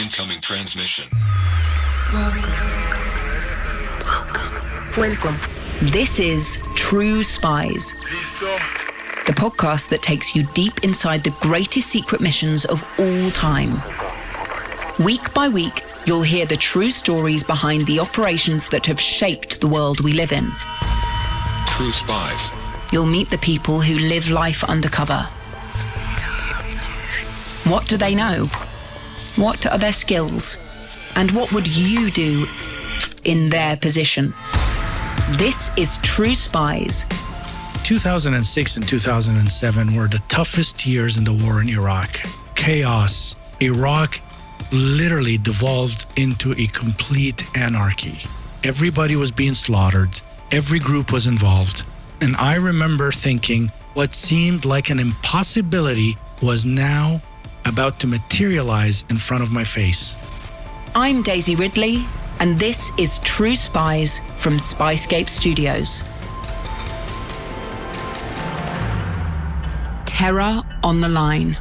Incoming transmission. Welcome. This is True Spies, the podcast that takes you deep inside the greatest secret missions of all time. Week by week, you'll hear the true stories behind the operations that have shaped the world we live in. True Spies. You'll meet the people who live life undercover. What do they know? What are their skills? And what would you do in their position? This is True Spies. 2006 and 2007 were the toughest years in the war in Iraq. Chaos. Iraq literally devolved into a complete anarchy. Everybody was being slaughtered. Every group was involved. And I remember thinking what seemed like an impossibility was now about to materialize in front of my face. I'm Daisy Ridley, and this is True Spies from Spyscape Studios. Terror on the line.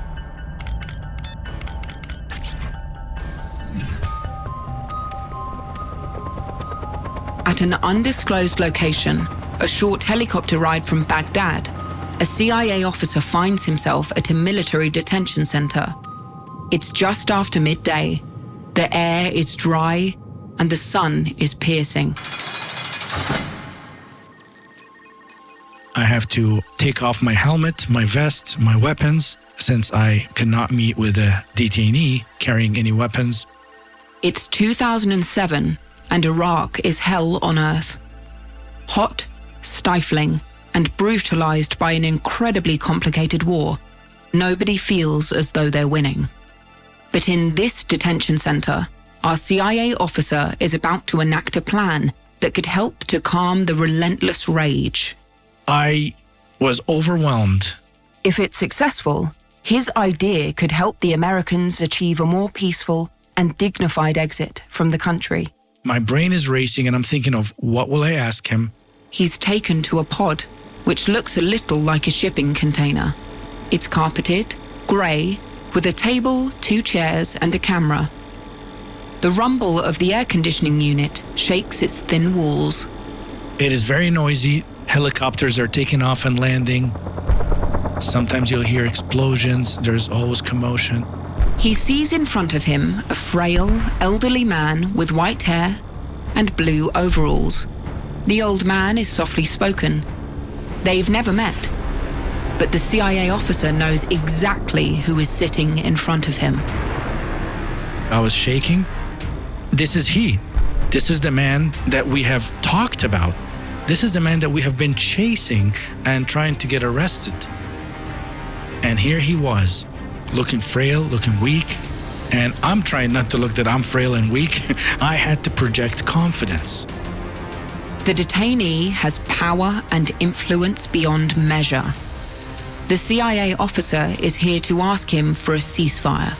At an undisclosed location, a short helicopter ride from Baghdad, a CIA officer finds himself at a military detention center. It's just after midday. The air is dry and the sun is piercing. I have to take off my helmet, my vest, my weapons, since I cannot meet with a detainee carrying any weapons. It's 2007 and Iraq is hell on earth. Hot, stifling, and brutalized by an incredibly complicated war, nobody feels as though they're winning. But in this detention center, our CIA officer is about to enact a plan that could help to calm the relentless rage. I was overwhelmed. If it's successful, his idea could help the Americans achieve a more peaceful and dignified exit from the country. My brain is racing and I'm thinking of what will I ask him? He's taken to a pod, which looks a little like a shipping container. It's carpeted, grey, with a table, 2 chairs, and a camera. The rumble of the air conditioning unit shakes its thin walls. It is very noisy. Helicopters are taking off and landing. Sometimes you'll hear explosions. There's always commotion. He sees in front of him a frail, elderly man with white hair and blue overalls. The old man is softly spoken. They've never met, but the CIA officer knows exactly who is sitting in front of him. I was shaking. This is he. This is the man that we have talked about. This is the man that we have been chasing and trying to get arrested. And here he was, looking frail, looking weak. And I'm trying not to look that I'm frail and weak. I had to project confidence. The detainee has power and influence beyond measure. The CIA officer is here to ask him for a ceasefire,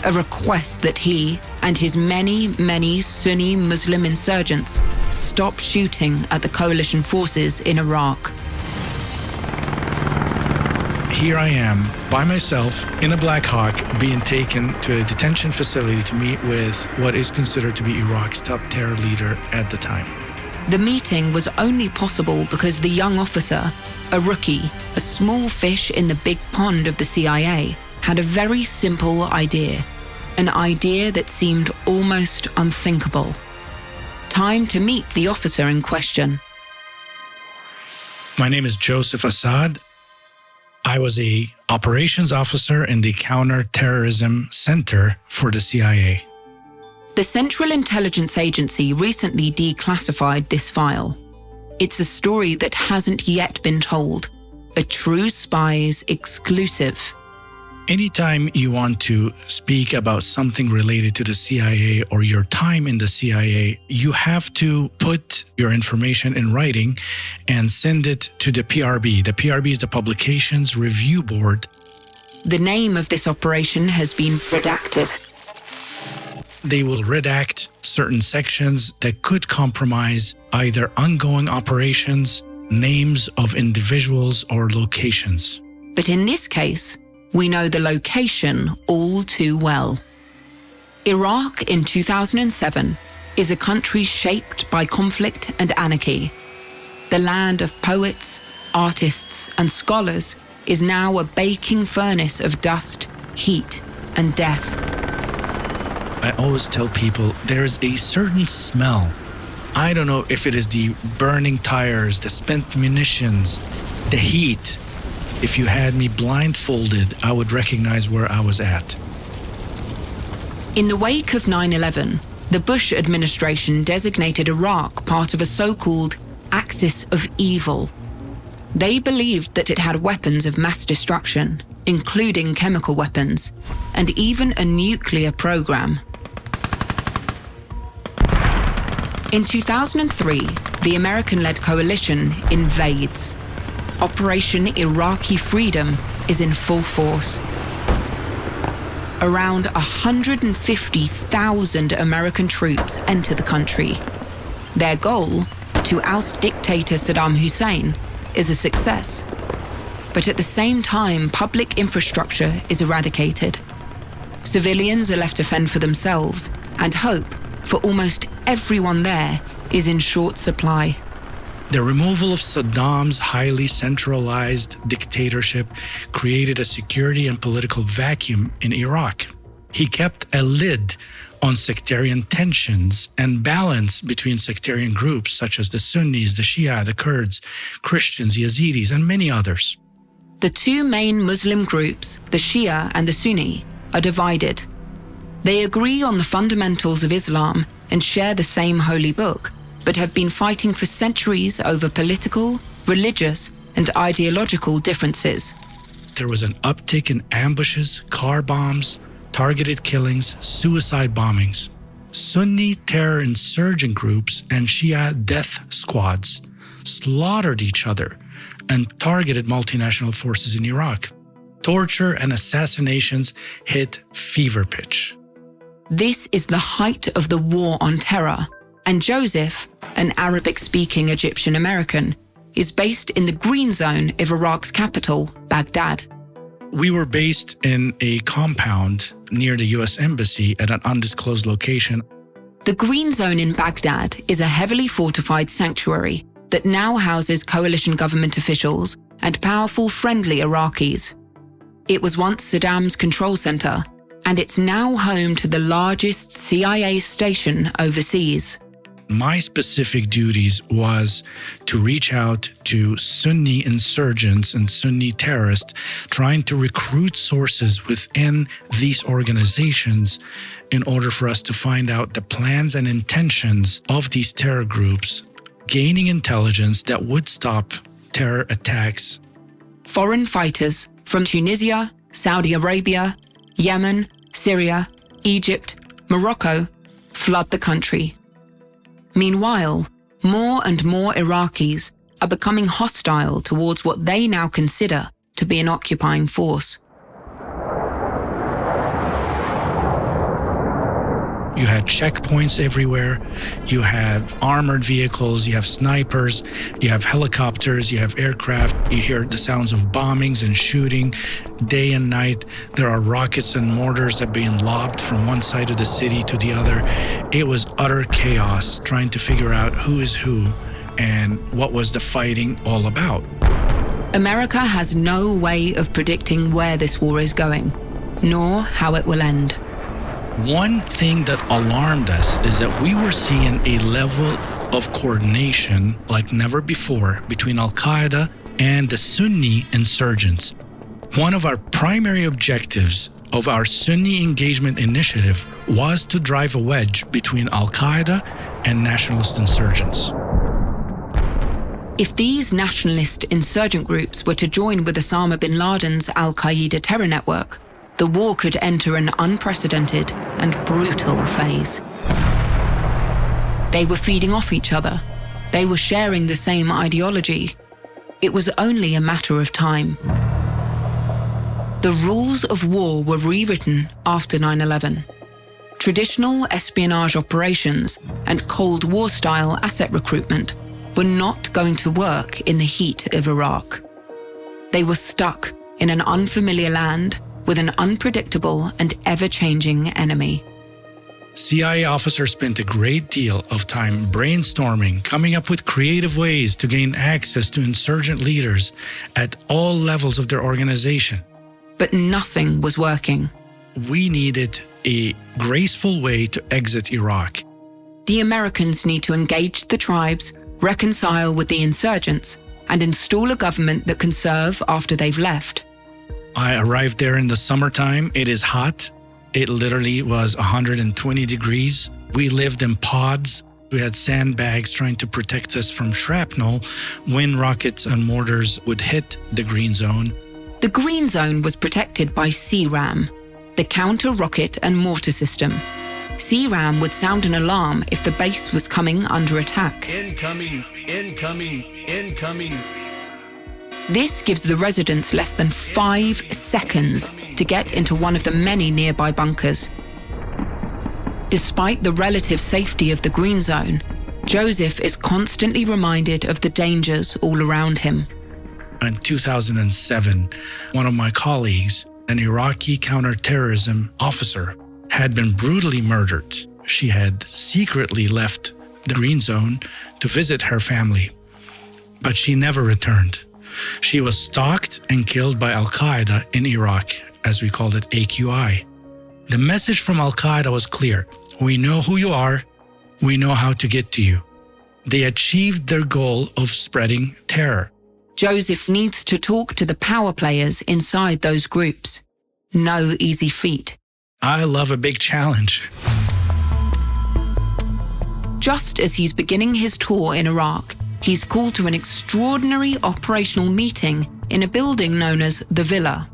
a request that he and his many, many Sunni Muslim insurgents stop shooting at the coalition forces in Iraq. Here I am, by myself, in a Black Hawk, being taken to a detention facility to meet with what is considered to be Iraq's top terror leader at the time. The meeting was only possible because the young officer, a rookie, a small fish in the big pond of the CIA, had a very simple idea. An idea that seemed almost unthinkable. Time to meet the officer in question. My name is Joseph Assad. I was an operations officer in the Counterterrorism Center for the CIA. The Central Intelligence Agency recently declassified this file. It's a story that hasn't yet been told, a True Spies exclusive. Anytime you want to speak about something related to the CIA or your time in the CIA, you have to put your information in writing and send it to the PRB. The PRB is the Publications Review Board. The name of this operation has been redacted. They will redact certain sections that could compromise either ongoing operations, names of individuals, or locations. But in this case, we know the location all too well. Iraq in 2007 is a country shaped by conflict and anarchy. The land of poets, artists, and scholars is now a baking furnace of dust, heat, and death. I always tell people there's a certain smell. I don't know if it is the burning tires, the spent munitions, the heat. If you had me blindfolded, I would recognize where I was at. In the wake of 9/11, the Bush administration designated Iraq part of a so-called axis of evil. They believed that it had weapons of mass destruction, including chemical weapons, and even a nuclear program. In 2003, the American-led coalition invades. Operation Iraqi Freedom is in full force. Around 150,000 American troops enter the country. Their goal, to oust dictator Saddam Hussein, is a success. But at the same time, public infrastructure is eradicated. Civilians are left to fend for themselves, and hope for almost everyone there is in short supply. The removal of Saddam's highly centralized dictatorship created a security and political vacuum in Iraq. He kept a lid on sectarian tensions and balance between sectarian groups such as the Sunnis, the Shia, the Kurds, Christians, Yazidis, and many others. The two main Muslim groups, the Shia and the Sunni, are divided. They agree on the fundamentals of Islam and share the same holy book, but have been fighting for centuries over political, religious, and ideological differences. There was an uptick in ambushes, car bombs, targeted killings, suicide bombings. Sunni terror insurgent groups and Shia death squads slaughtered each other and targeted multinational forces in Iraq. Torture and assassinations hit fever pitch. This is the height of the war on terror, and Joseph, an Arabic-speaking Egyptian American, is based in the Green Zone of Iraq's capital, Baghdad. We were based in a compound near the U.S. Embassy at an undisclosed location. The Green Zone in Baghdad is a heavily fortified sanctuary that now houses coalition government officials and powerful, friendly Iraqis. It was once Saddam's control center, and it's now home to the largest CIA station overseas. My specific duties was to reach out to Sunni insurgents and Sunni terrorists trying to recruit sources within these organizations in order for us to find out the plans and intentions of these terror groups, gaining intelligence that would stop terror attacks. Foreign fighters from Tunisia, Saudi Arabia, Yemen, Syria, Egypt, Morocco flood the country. Meanwhile, more and more Iraqis are becoming hostile towards what they now consider to be an occupying force. You had checkpoints everywhere, you have armored vehicles, you have snipers, you have helicopters, you have aircraft, you hear the sounds of bombings and shooting day and night. There are rockets and mortars that are being lobbed from one side of the city to the other. It was utter chaos trying to figure out who is who and what was the fighting all about. America has no way of predicting where this war is going, nor how it will end. One thing that alarmed us is that we were seeing a level of coordination like never before between Al-Qaeda and the Sunni insurgents. One of our primary objectives of our Sunni engagement initiative was to drive a wedge between Al-Qaeda and nationalist insurgents. If these nationalist insurgent groups were to join with Osama bin Laden's Al-Qaeda terror network, the war could enter an unprecedented and brutal phase. They were feeding off each other. They were sharing the same ideology. It was only a matter of time. The rules of war were rewritten after 9/11. Traditional espionage operations and Cold War-style asset recruitment were not going to work in the heat of Iraq. They were stuck in an unfamiliar land with an unpredictable and ever-changing enemy. CIA officers spent a great deal of time brainstorming, coming up with creative ways to gain access to insurgent leaders at all levels of their organization. But nothing was working. We needed a graceful way to exit Iraq. The Americans need to engage the tribes, reconcile with the insurgents, and install a government that can serve after they've left. I arrived there in the summertime. It is hot. It literally was 120 degrees. We lived in pods. We had sandbags trying to protect us from shrapnel when rockets and mortars would hit the green zone. The green zone was protected by CRAM, the counter-rocket and mortar system. CRAM would sound an alarm if the base was coming under attack. Incoming, incoming, incoming. This gives the residents less than 5 seconds to get into one of the many nearby bunkers. Despite the relative safety of the green zone, Joseph is constantly reminded of the dangers all around him. In 2007, one of my colleagues, an Iraqi counterterrorism officer, had been brutally murdered. She had secretly left the green zone to visit her family, but she never returned. She was stalked and killed by Al-Qaeda in Iraq, as we called it AQI. The message from Al-Qaeda was clear. We know who you are. We know how to get to you. They achieved their goal of spreading terror. Joseph needs to talk to the power players inside those groups. No easy feat. I love a big challenge. Just as he's beginning his tour in Iraq, he's called to an extraordinary operational meeting in a building known as the Villa,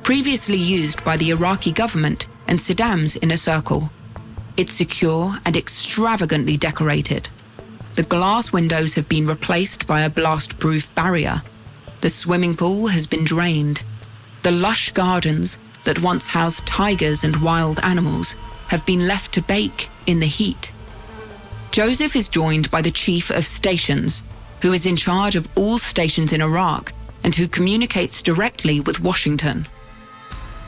previously used by the Iraqi government and Saddam's inner circle. It's secure and extravagantly decorated. The glass windows have been replaced by a blast-proof barrier. The swimming pool has been drained. The lush gardens that once housed tigers and wild animals have been left to bake in the heat. Joseph is joined by the Chief of Stations, who is in charge of all stations in Iraq and who communicates directly with Washington.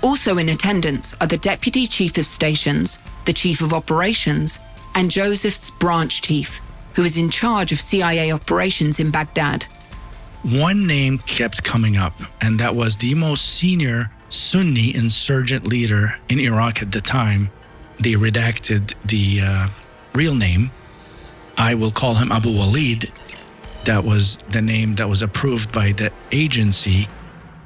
Also in attendance are the Deputy Chief of Stations, the Chief of Operations, and Joseph's branch chief, who is in charge of CIA operations in Baghdad. One name kept coming up, and that was the most senior Sunni insurgent leader in Iraq at the time. They redacted the real name. I will call him Abu Walid. That was the name that was approved by the agency.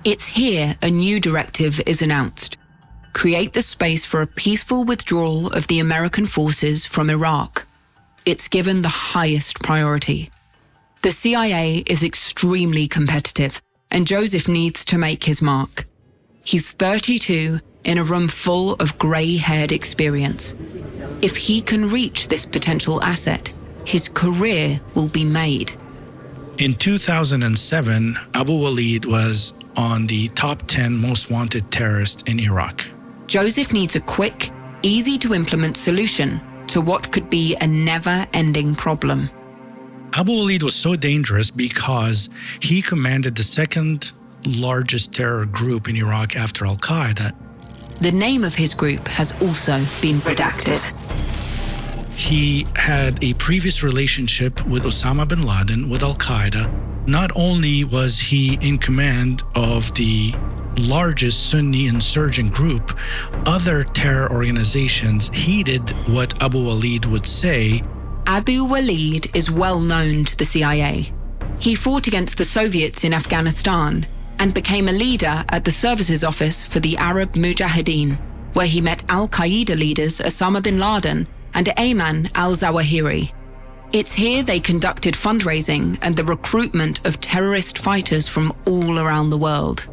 It's here a new directive is announced. Create the space for a peaceful withdrawal of the American forces from Iraq. It's given the highest priority. The CIA is extremely competitive, and Joseph needs to make his mark. He's 32 in a room full of grey-haired experience. If he can reach this potential asset, his career will be made. In 2007, Abu Walid was on the top 10 most wanted terrorists in Iraq. Joseph needs a quick, easy-to-implement solution to what could be a never-ending problem. Abu Walid was so dangerous because he commanded the second largest terror group in Iraq after Al-Qaeda. The name of his group has also been redacted. He had a previous relationship with Osama bin Laden, with Al-Qaeda. Not only was he in command of the largest Sunni insurgent group, other terror organizations heeded what Abu Walid would say. Abu Walid is well known to the CIA. He fought against the Soviets in Afghanistan and became a leader at the Services Office for the Arab Mujahideen, where he met Al-Qaeda leaders Osama bin Laden and Ayman al-Zawahiri. It's here they conducted fundraising and the recruitment of terrorist fighters from all around the world.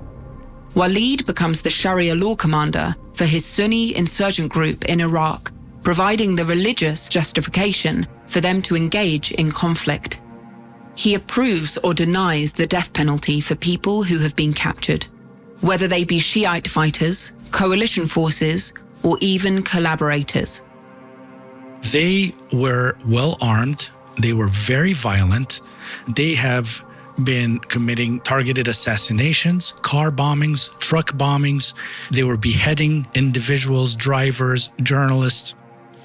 Walid becomes the Sharia law commander for his Sunni insurgent group in Iraq, providing the religious justification for them to engage in conflict. He approves or denies the death penalty for people who have been captured, whether they be Shiite fighters, coalition forces, or even collaborators. They were well armed. They were very violent. They have been committing targeted assassinations, car bombings, truck bombings. They were beheading individuals, drivers, journalists.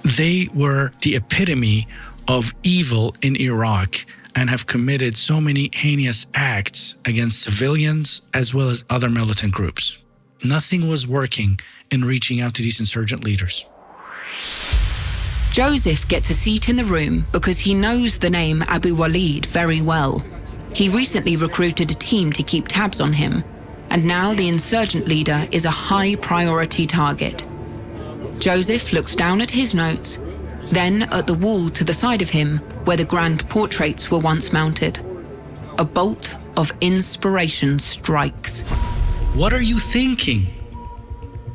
They were the epitome of evil in Iraq and have committed so many heinous acts against civilians as well as other militant groups. Nothing was working in reaching out to these insurgent leaders. Joseph gets a seat in the room because he knows the name Abu Walid very well. He recently recruited a team to keep tabs on him, and now the insurgent leader is a high-priority target. Joseph looks down at his notes, then at the wall to the side of him where the grand portraits were once mounted. A bolt of inspiration strikes. What are you thinking?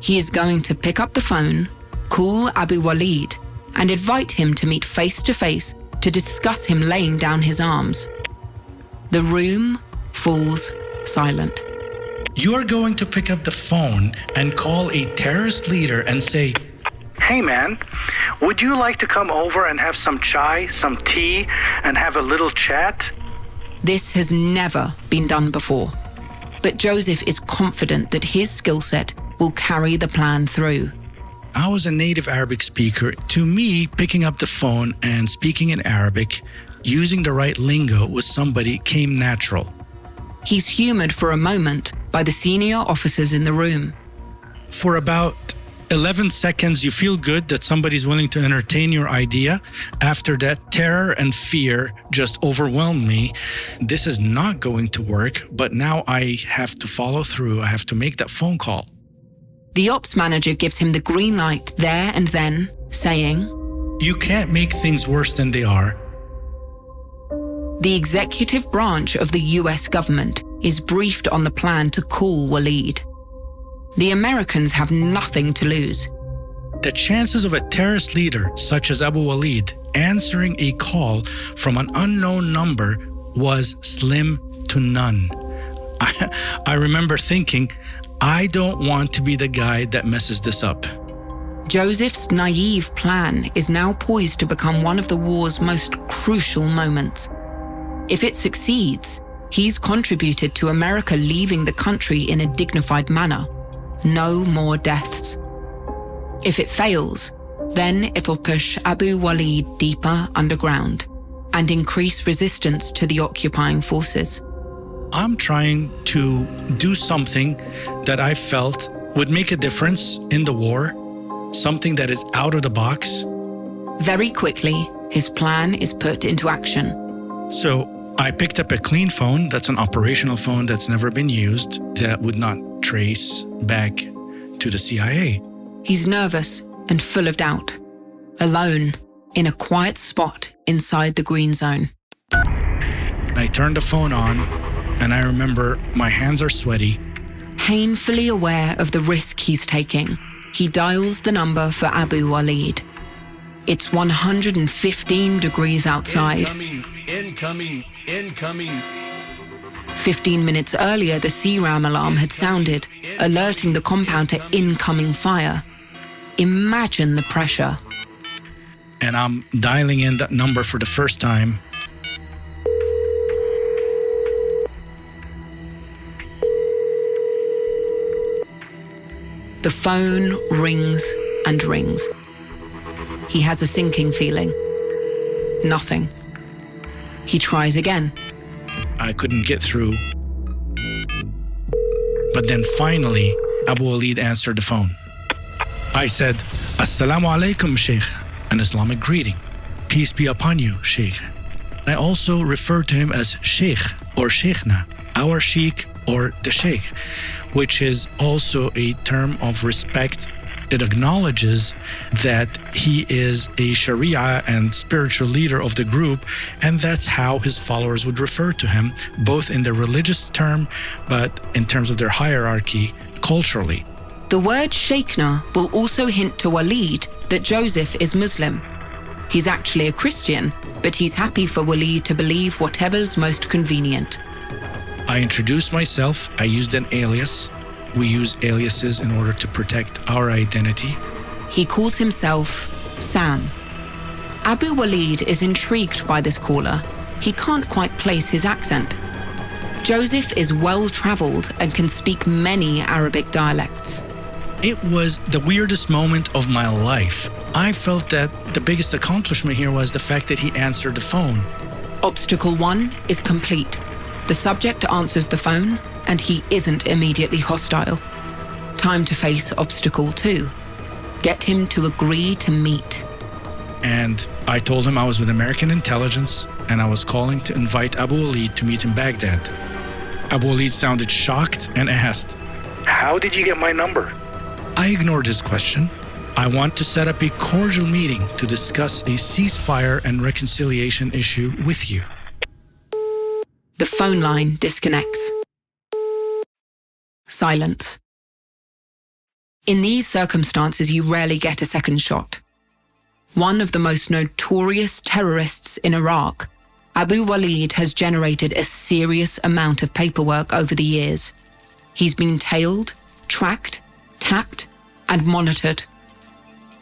He is going to pick up the phone, call Abu Walid, and invite him to meet face-to-face to discuss him laying down his arms. The room falls silent. You're going to pick up the phone and call a terrorist leader and say, "Hey man, would you like to come over and have some chai, some tea, and have a little chat?" This has never been done before, but Joseph is confident that his skill set will carry the plan through. I was a native Arabic speaker. To me, picking up the phone and speaking in Arabic, using the right lingo with somebody came natural. He's humored for a moment by the senior officers in the room. For about 11 seconds, you feel good that somebody's willing to entertain your idea. After that, terror and fear just overwhelmed me. This is not going to work, but now I have to follow through. I have to make that phone call. The ops manager gives him the green light there and then, saying, "You can't make things worse than they are." The executive branch of the US government is briefed on the plan to call Walid. The Americans have nothing to lose. The chances of a terrorist leader such as Abu Walid answering a call from an unknown number was slim to none. I remember thinking, I don't want to be the guy that messes this up. Joseph's naive plan is now poised to become one of the war's most crucial moments. If it succeeds, he's contributed to America leaving the country in a dignified manner. No more deaths. If it fails, then it'll push Abu Walid deeper underground and increase resistance to the occupying forces. I'm trying to do something that I felt would make a difference in the war, something that is out of the box. Very quickly, his plan is put into action. So I picked up a clean phone, that's an operational phone that's never been used, that would not trace back to the CIA. He's nervous and full of doubt, alone in a quiet spot inside the green zone. I turned the phone on, and I remember my hands are sweaty. Painfully aware of the risk he's taking, he dials the number for Abu Walid. It's 115 degrees outside. Incoming. 15 minutes earlier, the CRAM alarm had sounded, alerting the compound to incoming fire. Imagine the pressure. And I'm dialing in that number for the first time. The phone rings and rings. He has a sinking feeling. Nothing. He tries again. I couldn't get through. But then finally, Abu Walid answered the phone. I said, "Assalamu alaikum, Sheikh," an Islamic greeting. "Peace be upon you, Sheikh." I also refer to him as Sheikh or Sheikhna, our Sheikh or the Sheikh, which is also a term of respect. It acknowledges that he is a Sharia and spiritual leader of the group, and that's how his followers would refer to him, both in the religious term, but in terms of their hierarchy, culturally. The word Sheikhna will also hint to Walid that Joseph is Muslim. He's actually a Christian, but he's happy for Walid to believe whatever's most convenient. I introduced myself. I used an alias. We use aliases in order to protect our identity. He calls himself Sam. Abu Walid is intrigued by this caller. He can't quite place his accent. Joseph is well-traveled and can speak many Arabic dialects. It was the weirdest moment of my life. I felt that the biggest accomplishment here was the fact that he answered the phone. Obstacle 1 is complete. The subject answers the phone, and he isn't immediately hostile. Time to face Obstacle 2. Get him to agree to meet. And I told him I was with American intelligence, and I was calling to invite Abu Walid to meet in Baghdad. Abu Walid sounded shocked and asked, "How did you get my number?" I ignored his question. I want to set up a cordial meeting to discuss a ceasefire and reconciliation issue with you. The phone line disconnects. Silence. In these circumstances, you rarely get a second shot. One of the most notorious terrorists in Iraq, Abu Walid has generated a serious amount of paperwork over the years. He's been tailed, tracked, tapped, and monitored.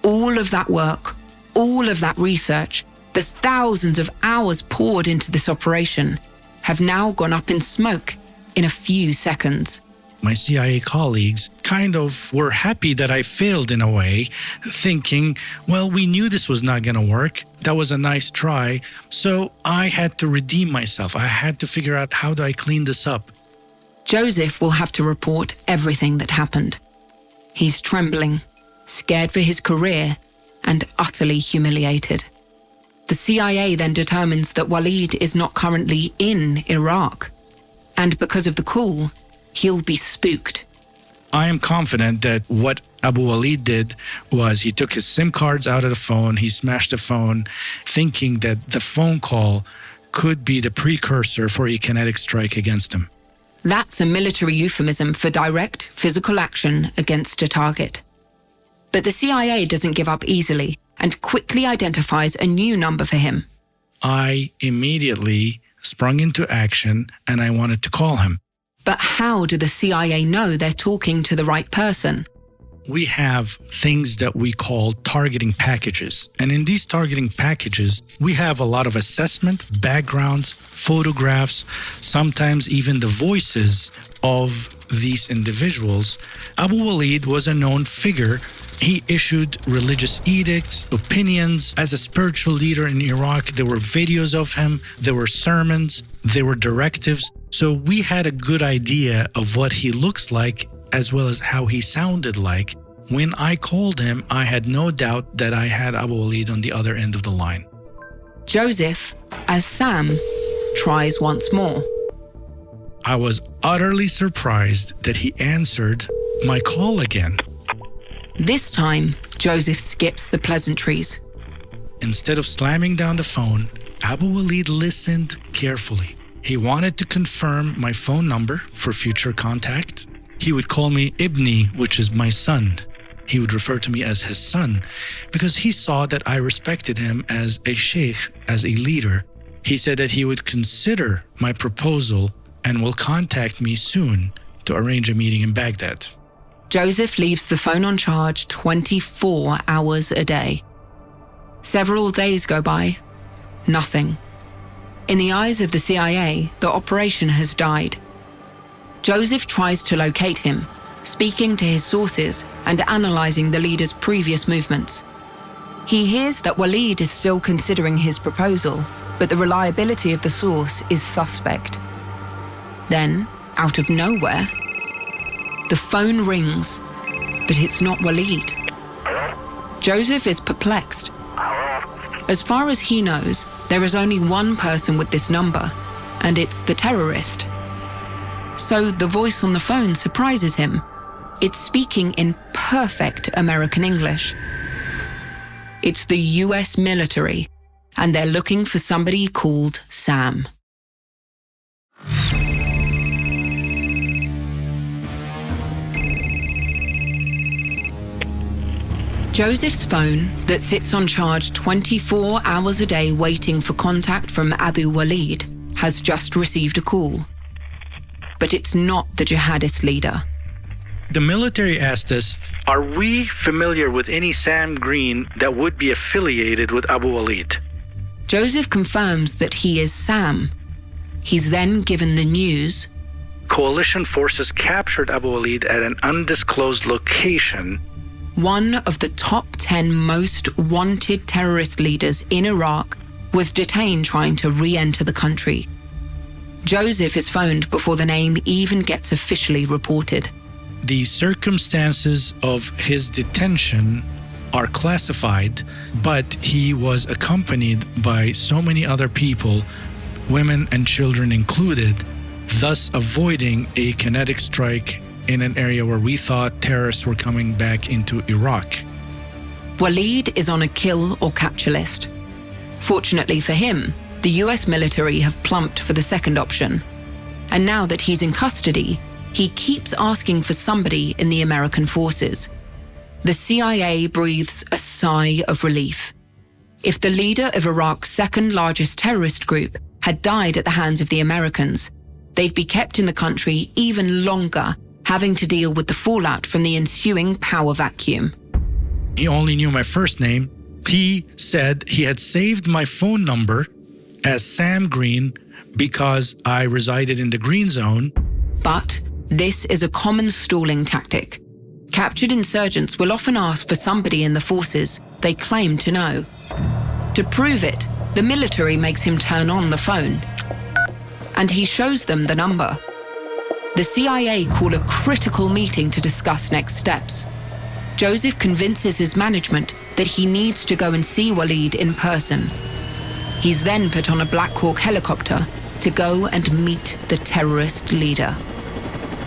All of that work, all of that research, the thousands of hours poured into this operation have now gone up in smoke in a few seconds. My CIA colleagues kind of were happy that I failed in a way, thinking, well, we knew this was not going to work. That was a nice try. So I had to redeem myself. I had to figure out, how do I clean this up? Joseph will have to report everything that happened. He's trembling, scared for his career, and utterly humiliated. The CIA then determines that Walid is not currently in Iraq, and because of the call, he'll be spooked. I am confident that what Abu Walid did was he took his SIM cards out of the phone, he smashed the phone, thinking that the phone call could be the precursor for a kinetic strike against him. That's a military euphemism for direct physical action against a target. But the CIA doesn't give up easily and quickly identifies a new number for him. I immediately sprung into action and I wanted to call him. But how do the CIA know they're talking to the right person? We have things that we call targeting packages. And in these targeting packages, we have a lot of assessment, backgrounds, photographs, sometimes even the voices of these individuals. Abu Walid was a known figure. He issued religious edicts, opinions. As a spiritual leader in Iraq, there were videos of him, there were sermons, there were directives. So we had a good idea of what he looks like, as well as how he sounded like. When I called him, I had no doubt that I had Abu Walid on the other end of the line. Joseph, as Sam, tries once more. I was utterly surprised that he answered my call again. This time, Joseph skips the pleasantries. Instead of slamming down the phone, Abu Walid listened carefully. He wanted to confirm my phone number for future contact. He would call me Ibni, which is my son. He would refer to me as his son because he saw that I respected him as a sheikh, as a leader. He said that he would consider my proposal and will contact me soon to arrange a meeting in Baghdad. Joseph leaves the phone on charge 24 hours a day. Several days go by. Nothing. In the eyes of the CIA, the operation has died. Joseph tries to locate him, speaking to his sources and analyzing the leader's previous movements. He hears that Walid is still considering his proposal, but the reliability of the source is suspect. Then, out of nowhere, the phone rings, but it's not Walid. Joseph is perplexed. As far as he knows, there is only one person with this number, and it's the terrorist. So the voice on the phone surprises him. It's speaking in perfect American English. It's the US military, and they're looking for somebody called Sam. Joseph's phone, that sits on charge 24 hours a day waiting for contact from Abu Walid, has just received a call. But it's not the jihadist leader. The military asked us, are we familiar with any Sam Green that would be affiliated with Abu Walid? Joseph confirms that he is Sam. He's then given the news. Coalition forces captured Abu Walid at an undisclosed location. one of the top 10 most wanted terrorist leaders in Iraq was detained trying to re-enter the country. Joseph is phoned before the name even gets officially reported. The circumstances of his detention are classified, but he was accompanied by so many other people, women and children included, thus avoiding a kinetic strike in an area where we thought terrorists were coming back into Iraq. Walid is on a kill or capture list. Fortunately for him, the US military have plumped for the second option. And now that he's in custody, he keeps asking for somebody in the American forces. The CIA breathes a sigh of relief. If the leader of Iraq's second largest terrorist group had died at the hands of the Americans, they'd be kept in the country even longer, having to deal with the fallout from the ensuing power vacuum. He only knew my first name. He said he had saved my phone number as Sam Green because I resided in the green zone. But this is a common stalling tactic. Captured insurgents will often ask for somebody in the forces they claim to know. To prove it, the military makes him turn on the phone. And he shows them the number. The CIA call a critical meeting to discuss next steps. Joseph convinces his management that he needs to go and see Walid in person. He's then put on a Black Hawk helicopter to go and meet the terrorist leader.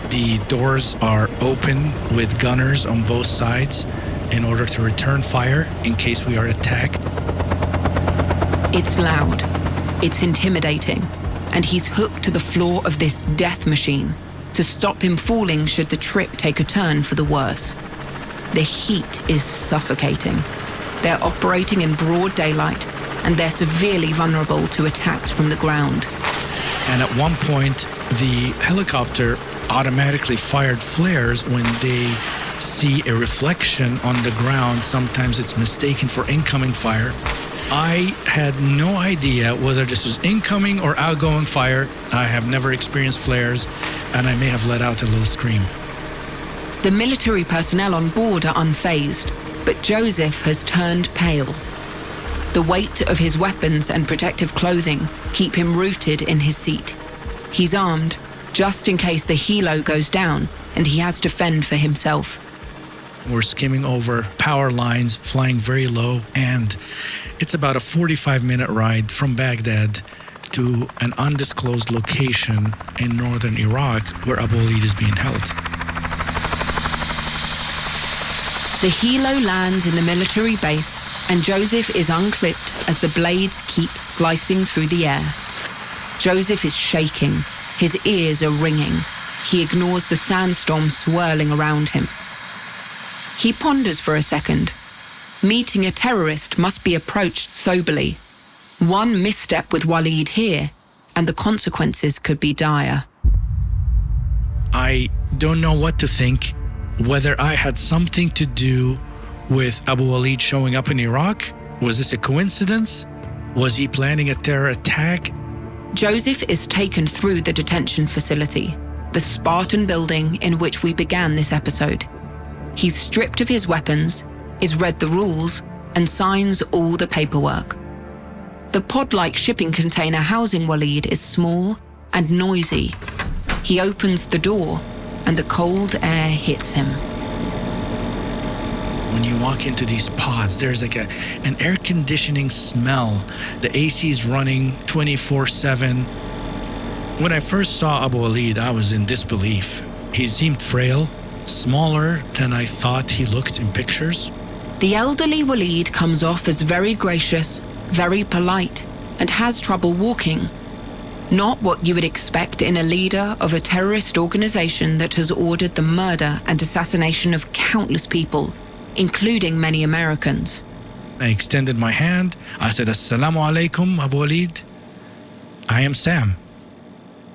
The doors are open with gunners on both sides in order to return fire in case we are attacked. It's loud, it's intimidating, and he's hooked to the floor of this death machine to stop him falling should the trip take a turn for the worse. The heat is suffocating. They're operating in broad daylight, and they're severely vulnerable to attacks from the ground. And at one point, the helicopter automatically fired flares when they see a reflection on the ground. Sometimes it's mistaken for incoming fire. I had no idea whether this was incoming or outgoing fire. I have never experienced flares, and I may have let out a little scream. The military personnel on board are unfazed, but Joseph has turned pale. The weight of his weapons and protective clothing keep him rooted in his seat. He's armed, just in case the helo goes down and he has to fend for himself. We're skimming over power lines, flying very low, and it's about a 45-minute ride from Baghdad to an undisclosed location in northern Iraq where Abu Walid is being held. The helo lands in the military base, and Joseph is unclipped as the blades keep slicing through the air. Joseph is shaking. His ears are ringing. He ignores the sandstorm swirling around him. He ponders for a second. Meeting a terrorist must be approached soberly. One misstep with Walid here, and the consequences could be dire. I don't know what to think, whether I had something to do with Abu Walid showing up in Iraq. Was this a coincidence? Was he planning a terror attack? Joseph is taken through the detention facility, the Spartan building in which we began this episode. He's stripped of his weapons, is read the rules, and signs all the paperwork. The pod-like shipping container housing Walid is small and noisy. He opens the door, and the cold air hits him. When you walk into these pods, there's like an air conditioning smell. The AC is running 24/7. When I first saw Abu Walid, I was in disbelief. He seemed frail, smaller than I thought he looked in pictures. The elderly Walid comes off as very gracious, very polite, and has trouble walking. Not what you would expect in a leader of a terrorist organization that has ordered the murder and assassination of countless people, including many Americans. I extended my hand. I said, "Assalamu alaikum, Abu Walid. I am Sam."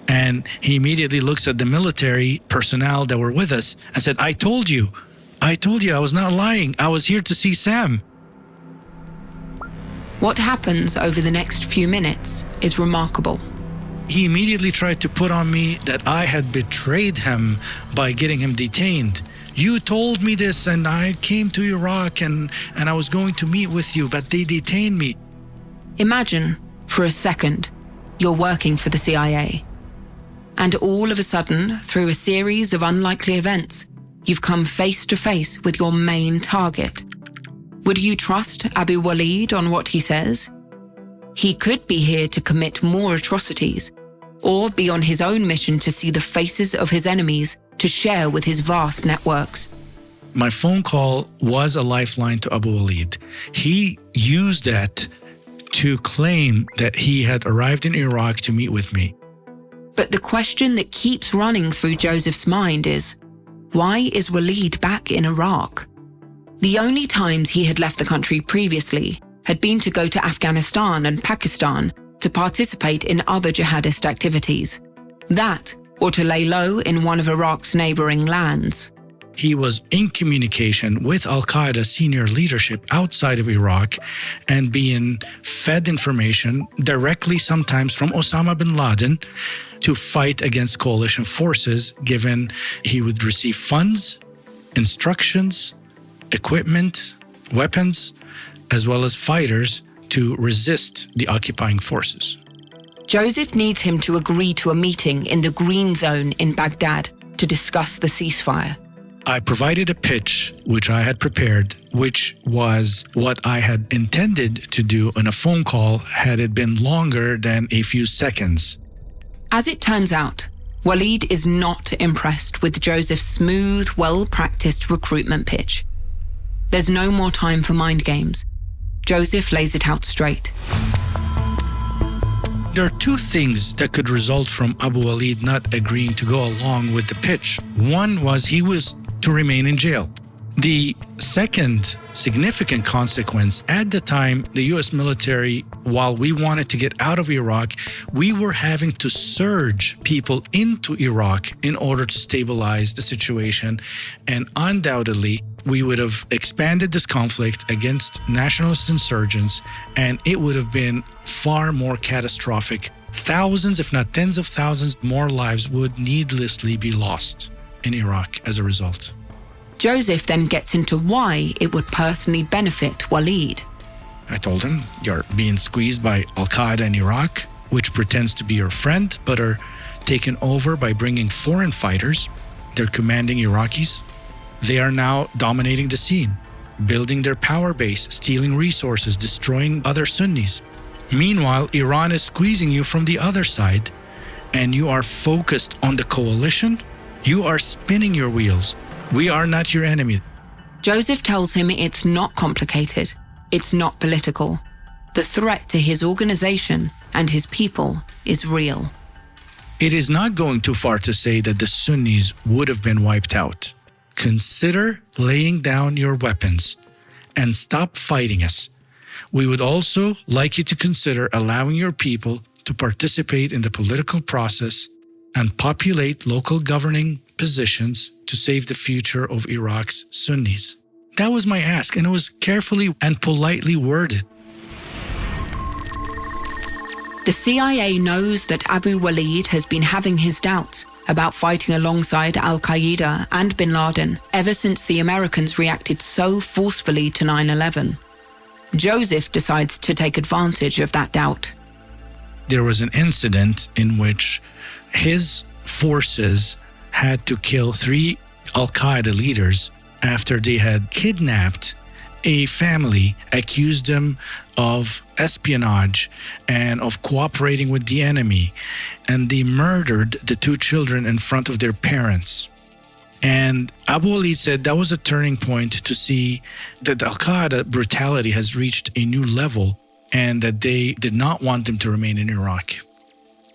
And he immediately looks at the military personnel that were with us and said, I told you, I was not lying. I was here to see Sam." What happens over the next few minutes is remarkable. He immediately tried to put on me that I had betrayed him by getting him detained. You told me this and I came to Iraq and I was going to meet with you, but they detained me. Imagine, for a second, you're working for the CIA. And all of a sudden, through a series of unlikely events, you've come face to face with your main target. Would you trust Abu Walid on what he says? He could be here to commit more atrocities, or be on his own mission to see the faces of his enemies to share with his vast networks. My phone call was a lifeline to Abu Walid. He used that to claim that he had arrived in Iraq to meet with me. But the question that keeps running through Joseph's mind is, why is Walid back in Iraq? The only times he had left the country previously had been to go to Afghanistan and Pakistan to participate in other jihadist activities. That, or to lay low in one of Iraq's neighboring lands. He was in communication with Al-Qaeda senior leadership outside of Iraq and being fed information directly sometimes from Osama bin Laden to fight against coalition forces, given he would receive funds, instructions, equipment, weapons, as well as fighters to resist the occupying forces. Joseph needs him to agree to a meeting in the Green Zone in Baghdad to discuss the ceasefire. I provided a pitch, which I had prepared, which was what I had intended to do on a phone call had it been longer than a few seconds. As it turns out, Walid is not impressed with Joseph's smooth, well-practiced recruitment pitch. There's no more time for mind games. Joseph lays it out straight. There are two things that could result from Abu Walid not agreeing to go along with the pitch. One was he was to remain in jail. The second significant consequence, at the time, the U.S. military, while we wanted to get out of Iraq, we were having to surge people into Iraq in order to stabilize the situation. And undoubtedly, we would have expanded this conflict against nationalist insurgents, and it would have been far more catastrophic. Thousands, if not tens of thousands, more lives would needlessly be lost in Iraq as a result. Joseph then gets into why it would personally benefit Walid. I told him, you're being squeezed by Al-Qaeda in Iraq, which pretends to be your friend, but are taken over by bringing foreign fighters. They're commanding Iraqis. They are now dominating the scene, building their power base, stealing resources, destroying other Sunnis. Meanwhile, Iran is squeezing you from the other side, and you are focused on the coalition. You are spinning your wheels. We are not your enemy. Joseph tells him it's not complicated. It's not political. The threat to his organization and his people is real. It is not going too far to say that the Sunnis would have been wiped out. Consider laying down your weapons and stop fighting us. We would also like you to consider allowing your people to participate in the political process and populate local governing positions to save the future of Iraq's Sunnis. That was my ask, and it was carefully and politely worded. The CIA knows that Abu Walid has been having his doubts about fighting alongside Al-Qaeda and bin Laden ever since the Americans reacted so forcefully to 9/11. Joseph decides to take advantage of that doubt. There was an incident in which his forces had to kill 3 Al-Qaeda leaders after they had kidnapped a family, accused them of espionage and of cooperating with the enemy, and they murdered the 2 children in front of their parents. And Abu Walid said that was a turning point to see that Al-Qaeda brutality has reached a new level and that they did not want them to remain in Iraq.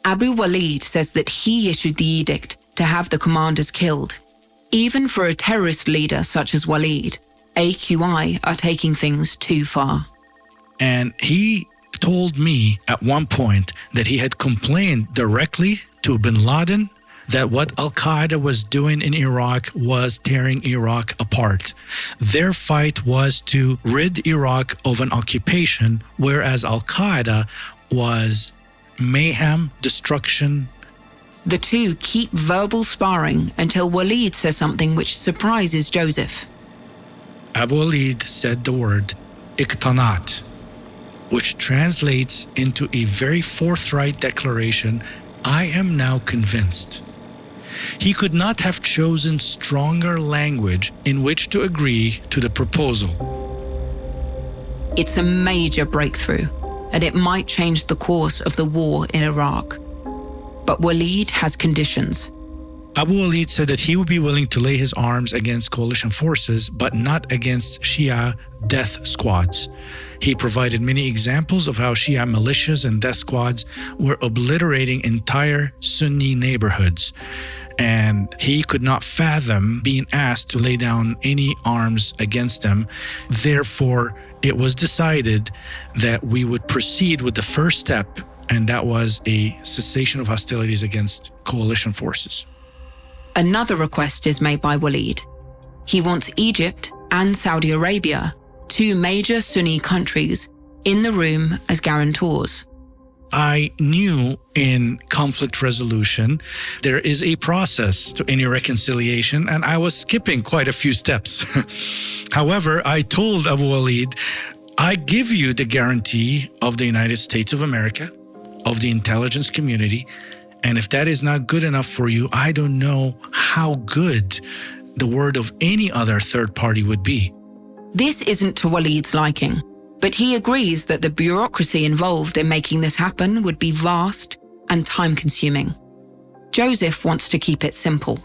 Abu Walid says that he issued the edict to have the commanders killed. Even for a terrorist leader such as Walid, AQI are taking things too far. And he told me at one point that he had complained directly to bin Laden that what Al-Qaeda was doing in Iraq was tearing Iraq apart. Their fight was to rid Iraq of an occupation, whereas Al-Qaeda was mayhem, destruction, The two keep verbal sparring until Walid says something which surprises Joseph. Abu Walid said the word "iqtanat," which translates into a very forthright declaration, "I am now convinced." He could not have chosen stronger language in which to agree to the proposal. It's a major breakthrough, and it might change the course of the war in Iraq. But Walid has conditions. Abu Walid said that he would be willing to lay his arms against coalition forces, but not against Shia death squads. He provided many examples of how Shia militias and death squads were obliterating entire Sunni neighborhoods, and he could not fathom being asked to lay down any arms against them. Therefore, it was decided that we would proceed with the first step, and that was a cessation of hostilities against coalition forces. Another request is made by Walid. He wants Egypt and Saudi Arabia, two major Sunni countries, in the room as guarantors. I knew in conflict resolution, there is a process to any reconciliation, and I was skipping quite a few steps. However, I told Abu Walid, I give you the guarantee of the United States of America, of the intelligence community, and if that is not good enough for you, I don't know how good the word of any other third party would be. This isn't to Walid's liking, but he agrees that the bureaucracy involved in making this happen would be vast and time-consuming. Joseph wants to keep it simple.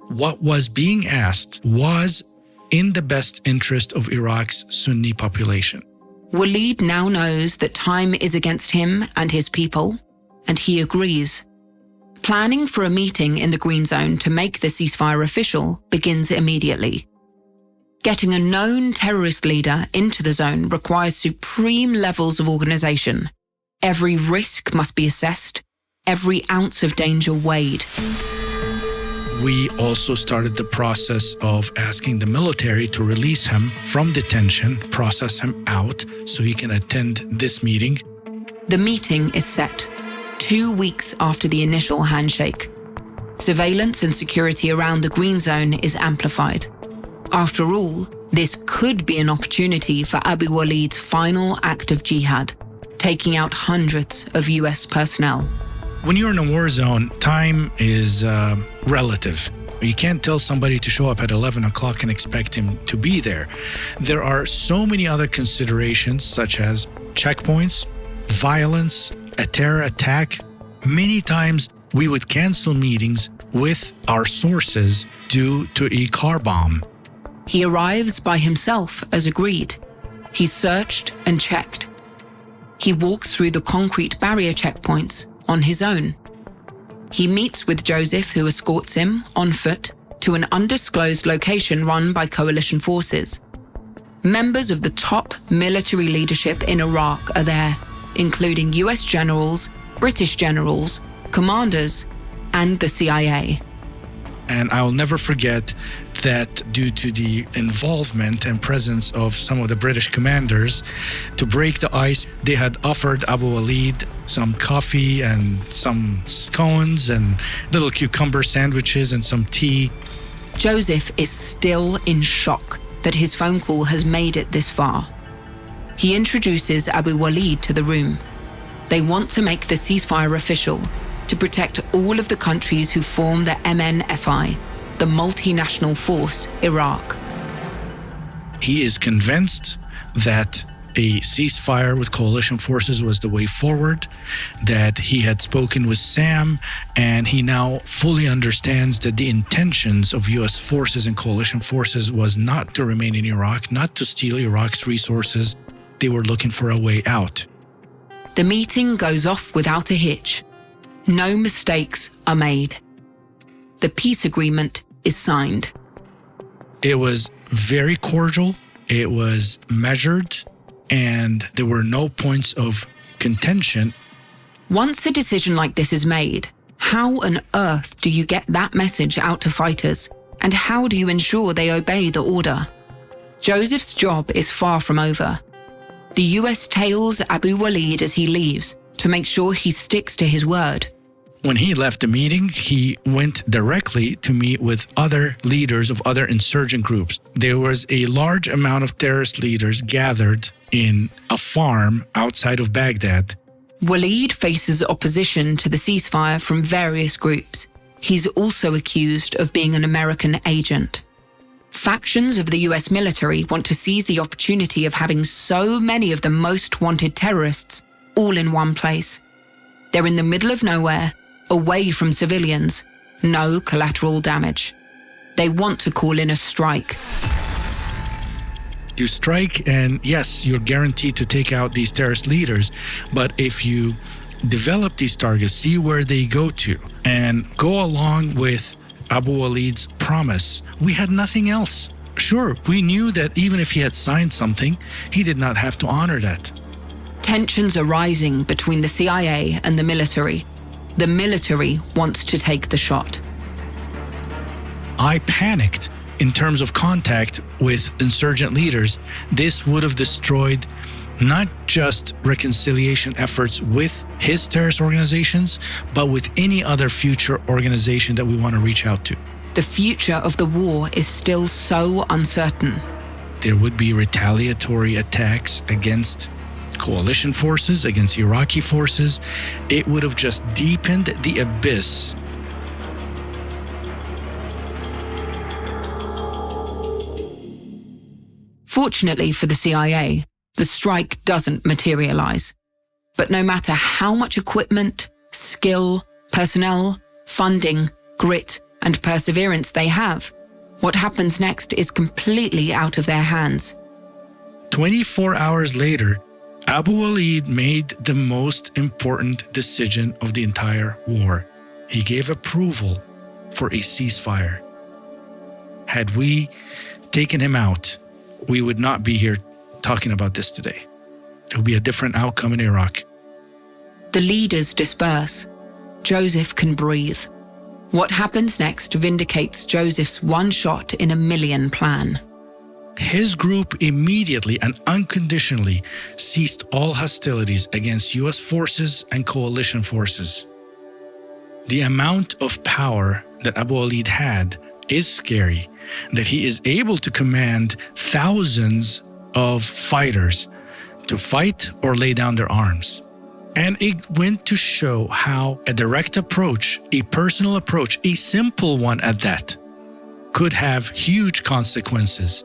What was being asked was in the best interest of Iraq's Sunni population. Walid now knows that time is against him and his people, and he agrees. Planning for a meeting in the Green Zone to make the ceasefire official begins immediately. Getting a known terrorist leader into the zone requires supreme levels of organization. Every risk must be assessed, every ounce of danger weighed. We also started the process of asking the military to release him from detention, process him out so he can attend this meeting. The meeting is set 2 weeks after the initial handshake. Surveillance and security around the Green Zone is amplified. After all, this could be an opportunity for Abu Walid's final act of jihad, taking out hundreds of US personnel. When you're in a war zone, time is relative. You can't tell somebody to show up at 11 o'clock and expect him to be there. There are so many other considerations, such as checkpoints, violence, a terror attack. Many times we would cancel meetings with our sources due to a car bomb. He arrives by himself as agreed. He's searched and checked. He walks through the concrete barrier checkpoints on his own. He meets with Joseph, who escorts him on foot to an undisclosed location run by coalition forces. Members of the top military leadership in Iraq are there, including US generals, British generals, commanders, and the CIA. And I will never forget that due to the involvement and presence of some of the British commanders, to break the ice, they had offered Abu Walid some coffee and some scones and little cucumber sandwiches and some tea. Joseph is still in shock that his phone call has made it this far. He introduces Abu Walid to the room. They want to make the ceasefire official to protect all of the countries who form the MNFI, the multinational force Iraq. He is convinced that a ceasefire with coalition forces was the way forward, that he had spoken with Sam, and he now fully understands that the intentions of US forces and coalition forces was not to remain in Iraq, not to steal Iraq's resources. They were looking for a way out. The meeting goes off without a hitch. No mistakes are made. The peace agreement is signed. It was very cordial, it was measured, and there were no points of contention. Once a decision like this is made, how on earth do you get that message out to fighters? And how do you ensure they obey the order? Joseph's job is far from over. The US tails Abu Walid as he leaves to make sure he sticks to his word. When he left the meeting, he went directly to meet with other leaders of other insurgent groups. There was a large amount of terrorist leaders gathered in a farm outside of Baghdad. Walid faces opposition to the ceasefire from various groups. He's also accused of being an American agent. Factions of the US military want to seize the opportunity of having so many of the most wanted terrorists all in one place. They're in the middle of nowhere, away from civilians, no collateral damage. They want to call in a strike. You strike and yes, you're guaranteed to take out these terrorist leaders, but if you develop these targets, see where they go to, and go along with Abu Walid's promise, we had nothing else. Sure, we knew that even if he had signed something, he did not have to honor that. Tensions are rising between the CIA and the military. The military wants to take the shot. I panicked in terms of contact with insurgent leaders. This would have destroyed not just reconciliation efforts with his terrorist organizations, but with any other future organization that we want to reach out to. The future of the war is still so uncertain. There would be retaliatory attacks against coalition forces, against Iraqi forces. It would have just deepened the abyss. Fortunately for the CIA, the strike doesn't materialize. But no matter how much equipment, skill, personnel, funding, grit, and perseverance they have, what happens next is completely out of their hands. 24 hours later, Abu Walid made the most important decision of the entire war. He gave approval for a ceasefire. Had we taken him out, we would not be here talking about this today. It would be a different outcome in Iraq. The leaders disperse. Joseph can breathe. What happens next vindicates Joseph's one-shot-in-a-million plan. His group immediately and unconditionally ceased all hostilities against US forces and coalition forces. The amount of power that Abu Walid had is scary, that he is able to command thousands of fighters to fight or lay down their arms. And it went to show how a direct approach, a personal approach, a simple one at that, could have huge consequences.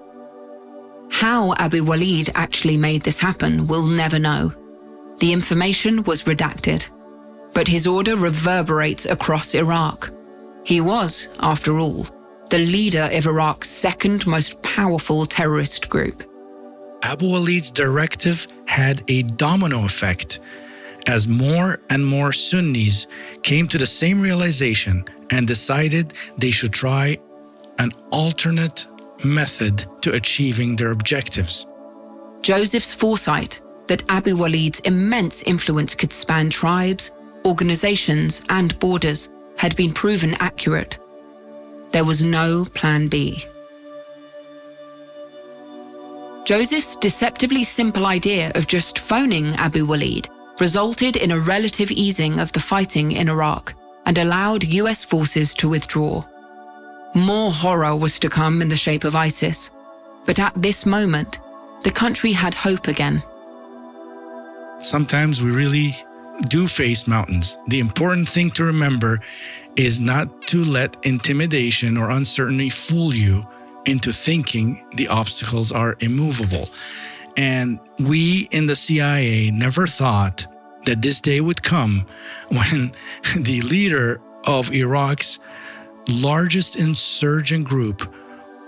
How Abu Walid actually made this happen, we'll never know. The information was redacted, but his order reverberates across Iraq. He was, after all, the leader of Iraq's second most powerful terrorist group. Abu Walid's directive had a domino effect as more and more Sunnis came to the same realization and decided they should try an alternate method to achieving their objectives. Joseph's foresight that Abu Walid's immense influence could span tribes, organizations, and borders had been proven accurate. There was no plan B. Joseph's deceptively simple idea of just phoning Abu Walid resulted in a relative easing of the fighting in Iraq and allowed US forces to withdraw. More horror was to come in the shape of ISIS, but at this moment, the country had hope again. Sometimes we really do face mountains. The important thing to remember is not to let intimidation or uncertainty fool you into thinking the obstacles are immovable. And we in the CIA never thought that this day would come when the leader of Iraq's largest insurgent group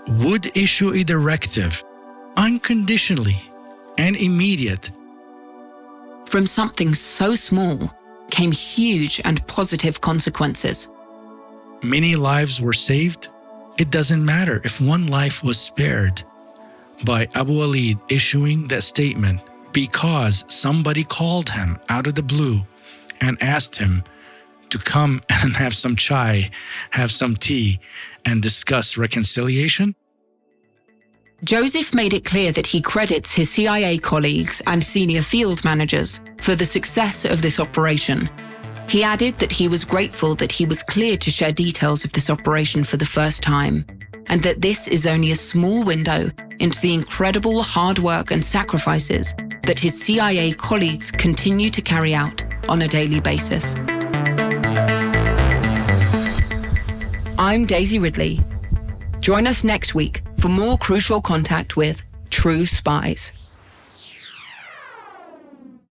would issue a directive unconditionally and immediate. From something so small came huge and positive consequences. Many lives were saved. It doesn't matter if one life was spared by Abu Walid issuing that statement because somebody called him out of the blue and asked him to come and have some chai, have some tea, and discuss reconciliation. Joseph made it clear that he credits his CIA colleagues and senior field managers for the success of this operation. He added that he was grateful that he was cleared to share details of this operation for the first time, and that this is only a small window into the incredible hard work and sacrifices that his CIA colleagues continue to carry out on a daily basis. I'm Daisy Ridley. Join us next week for more crucial contact with True Spies.